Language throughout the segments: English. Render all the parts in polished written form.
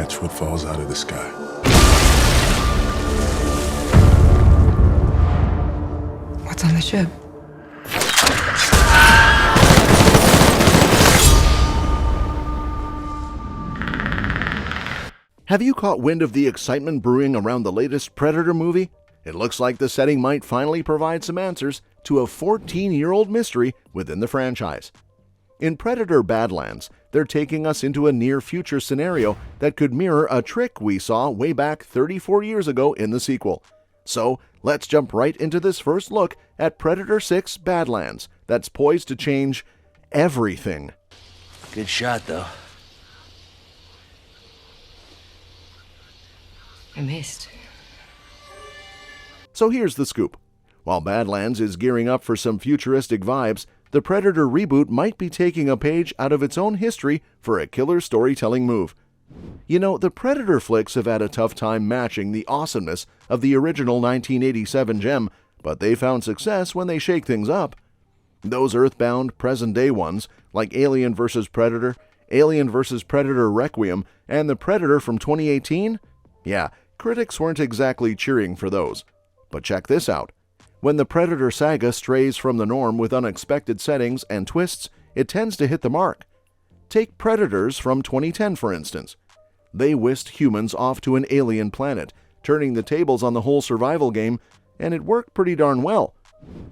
catch what falls out of the sky. What's on the ship? Have you caught wind of the excitement brewing around the latest Predator movie? It looks like the setting might finally provide some answers to a 14-year-old mystery within the franchise. In Predator Badlands, they're taking us into a near-future scenario that could mirror a trick we saw way back 34 years ago in the sequel. So, let's jump right into this first look at Predator 6 Badlands that's poised to change everything. Good shot, though. I missed. So here's the scoop. While Badlands is gearing up for some futuristic vibes, the Predator reboot might be taking a page out of its own history for a killer storytelling move. You know, the Predator flicks have had a tough time matching the awesomeness of the original 1987 gem, but they found success when they shake things up. Those earthbound, present-day ones, like Alien vs. Predator, Alien vs. Predator Requiem, and the Predator from 2018? Yeah, critics weren't exactly cheering for those. But check this out. When the Predator saga strays from the norm with unexpected settings and twists, it tends to hit the mark. Take Predators from 2010, for instance. They whisked humans off to an alien planet, turning the tables on the whole survival game, and it worked pretty darn well.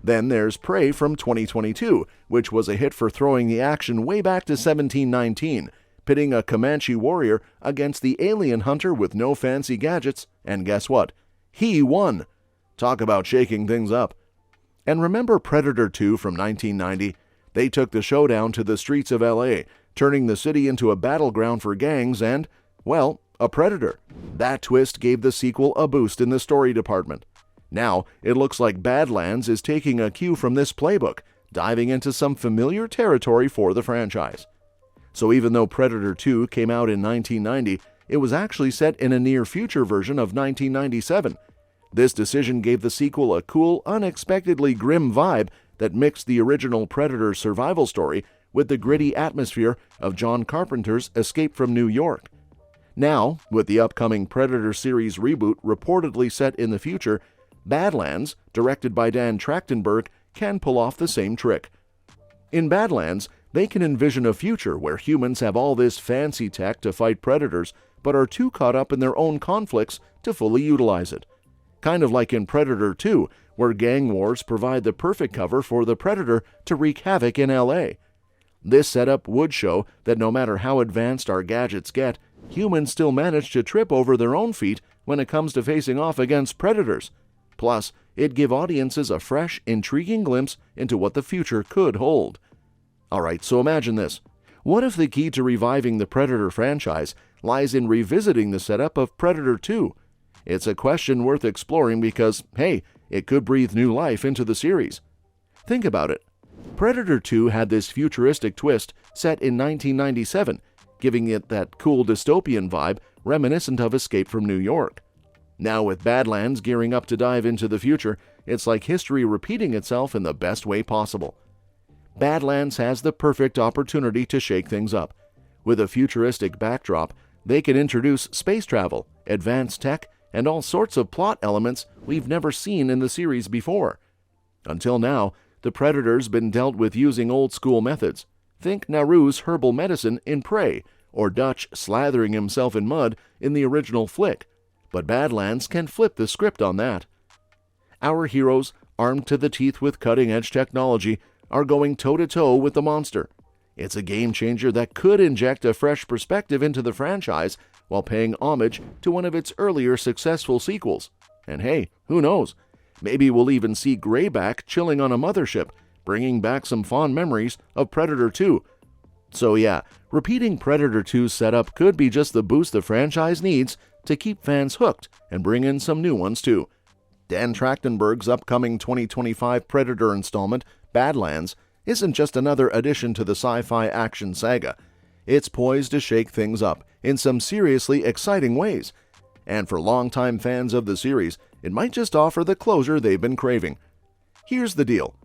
Then there's Prey from 2022, which was a hit for throwing the action way back to 1719, pitting a Comanche warrior against the alien hunter with no fancy gadgets, and guess what? He won! Talk about shaking things up. And remember Predator 2 from 1990? They took the showdown to the streets of LA, turning the city into a battleground for gangs and, well, a predator. That twist gave the sequel a boost in the story department. Now, it looks like Badlands is taking a cue from this playbook, diving into some familiar territory for the franchise. So even though Predator 2 came out in 1990, it was actually set in a near-future version of 1997. This decision gave the sequel a cool, unexpectedly grim vibe that mixed the original Predator survival story with the gritty atmosphere of John Carpenter's Escape from New York. Now, with the upcoming Predator series reboot reportedly set in the future, Badlands, directed by Dan Trachtenberg, can pull off the same trick. In Badlands, they can envision a future where humans have all this fancy tech to fight predators, but are too caught up in their own conflicts to fully utilize it. Kind of like in Predator 2, where gang wars provide the perfect cover for the Predator to wreak havoc in LA. This setup would show that no matter how advanced our gadgets get, humans still manage to trip over their own feet when it comes to facing off against predators. Plus, it'd give audiences a fresh, intriguing glimpse into what the future could hold. Alright, so imagine this. What if the key to reviving the Predator franchise lies in revisiting the setup of Predator 2? It's a question worth exploring because, hey, it could breathe new life into the series. Think about it. Predator 2 had this futuristic twist set in 1997, giving it that cool dystopian vibe reminiscent of Escape from New York. Now with Badlands gearing up to dive into the future, it's like history repeating itself in the best way possible. Badlands has the perfect opportunity to shake things up. With a futuristic backdrop, they can introduce space travel, advanced tech, and all sorts of plot elements we've never seen in the series before. Until now, the Predator's been dealt with using old-school methods. Think Naru's herbal medicine in Prey, or Dutch slathering himself in mud in the original flick. But Badlands can flip the script on that. Our heroes, armed to the teeth with cutting-edge technology, are going toe-to-toe with the monster. It's a game-changer that could inject a fresh perspective into the franchise while paying homage to one of its earlier successful sequels. And hey, who knows? Maybe we'll even see Greyback chilling on a mothership, bringing back some fond memories of Predator 2. So yeah, repeating Predator 2's setup could be just the boost the franchise needs to keep fans hooked and bring in some new ones too. Dan Trachtenberg's upcoming 2025 Predator installment, Badlands, isn't just another addition to the sci-fi action saga. It's poised to shake things up in some seriously exciting ways. And for longtime fans of the series, it might just offer the closure they've been craving. Here's the deal.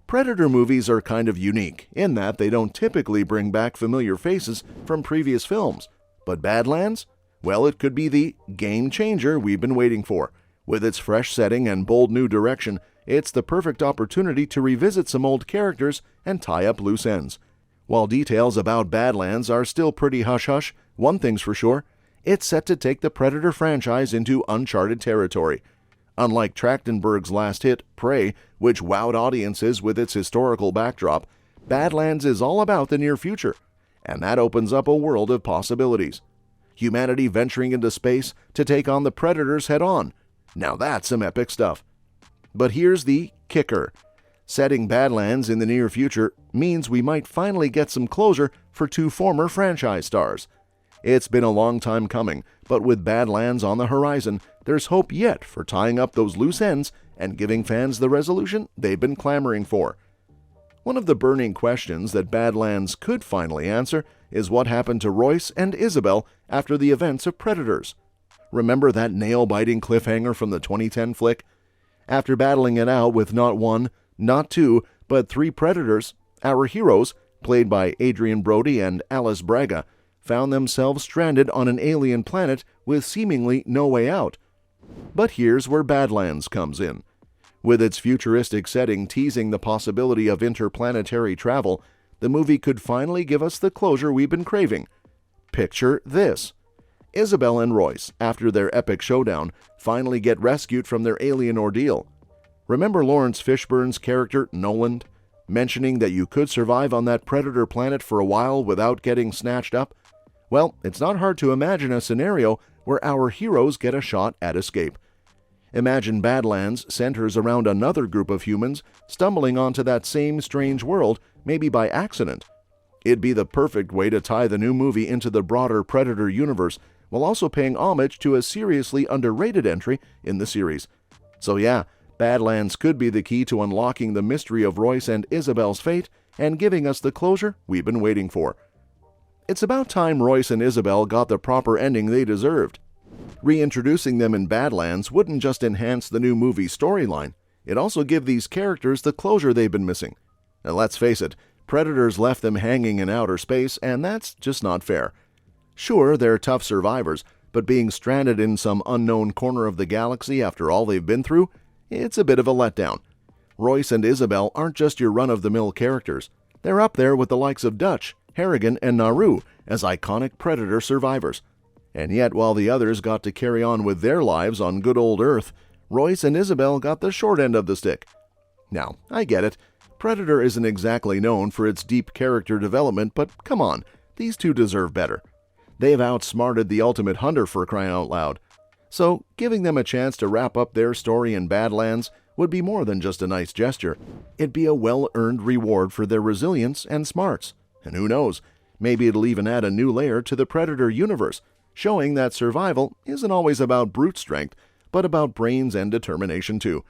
Predator movies are kind of unique in that they don't typically bring back familiar faces from previous films. But Badlands? Well, it could be the game changer we've been waiting for. With its fresh setting and bold new direction, it's the perfect opportunity to revisit some old characters and tie up loose ends. While details about Badlands are still pretty hush-hush, one thing's for sure, it's set to take the Predator franchise into uncharted territory. Unlike Trachtenberg's last hit, Prey, which wowed audiences with its historical backdrop, Badlands is all about the near future, and that opens up a world of possibilities. Humanity venturing into space to take on the Predators head-on. Now that's some epic stuff. But here's the kicker. Setting Badlands in the near future means we might finally get some closure for two former franchise stars. It's been a long time coming, but with Badlands on the horizon, there's hope yet for tying up those loose ends and giving fans the resolution they've been clamoring for. One of the burning questions that Badlands could finally answer is what happened to Royce and Isabel after the events of Predators. Remember that nail-biting cliffhanger from the 2010 flick? After battling it out with not one, not two, but three Predators, our heroes, played by Adrian Brody and Alice Braga, found themselves stranded on an alien planet with seemingly no way out. But here's where Badlands comes in. With its futuristic setting teasing the possibility of interplanetary travel, the movie could finally give us the closure we've been craving. Picture this. Isabel and Royce, after their epic showdown, finally get rescued from their alien ordeal. Remember Lawrence Fishburne's character, Noland, mentioning that you could survive on that Predator planet for a while without getting snatched up? Well, it's not hard to imagine a scenario where our heroes get a shot at escape. Imagine Badlands centers around another group of humans stumbling onto that same strange world, maybe by accident. It'd be the perfect way to tie the new movie into the broader Predator universe, while also paying homage to a seriously underrated entry in the series. So yeah, Badlands could be the key to unlocking the mystery of Royce and Isabel's fate and giving us the closure we've been waiting for. It's about time Royce and Isabel got the proper ending they deserved. Reintroducing them in Badlands wouldn't just enhance the new movie's storyline, it'd also give these characters the closure they've been missing. And let's face it, Predators left them hanging in outer space, and that's just not fair. Sure, they're tough survivors, but being stranded in some unknown corner of the galaxy after all they've been through, it's a bit of a letdown. Royce and Isabel aren't just your run-of-the-mill characters. They're up there with the likes of Dutch, Harrigan, and Naru as iconic Predator survivors. And yet, while the others got to carry on with their lives on good old Earth, Royce and Isabel got the short end of the stick. Now, I get it. Predator isn't exactly known for its deep character development, but come on, these two deserve better. They've outsmarted the Ultimate Hunter for crying out loud. So, giving them a chance to wrap up their story in Badlands would be more than just a nice gesture. It'd be a well-earned reward for their resilience and smarts. And who knows, maybe it'll even add a new layer to the Predator universe, showing that survival isn't always about brute strength, but about brains and determination too.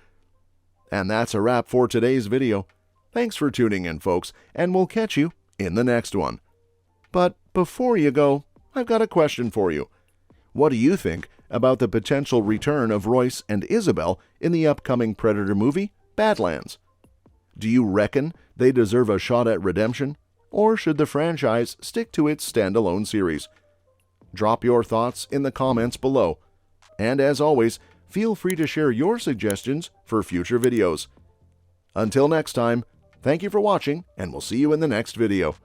And that's a wrap for today's video. Thanks for tuning in, folks, and we'll catch you in the next one. But before you go, I've got a question for you. What do you think about the potential return of Royce and Isabel in the upcoming Predator movie, Badlands? Do you reckon they deserve a shot at redemption, or should the franchise stick to its standalone series? Drop your thoughts in the comments below. And as always, feel free to share your suggestions for future videos. Until next time, thank you for watching, and we'll see you in the next video.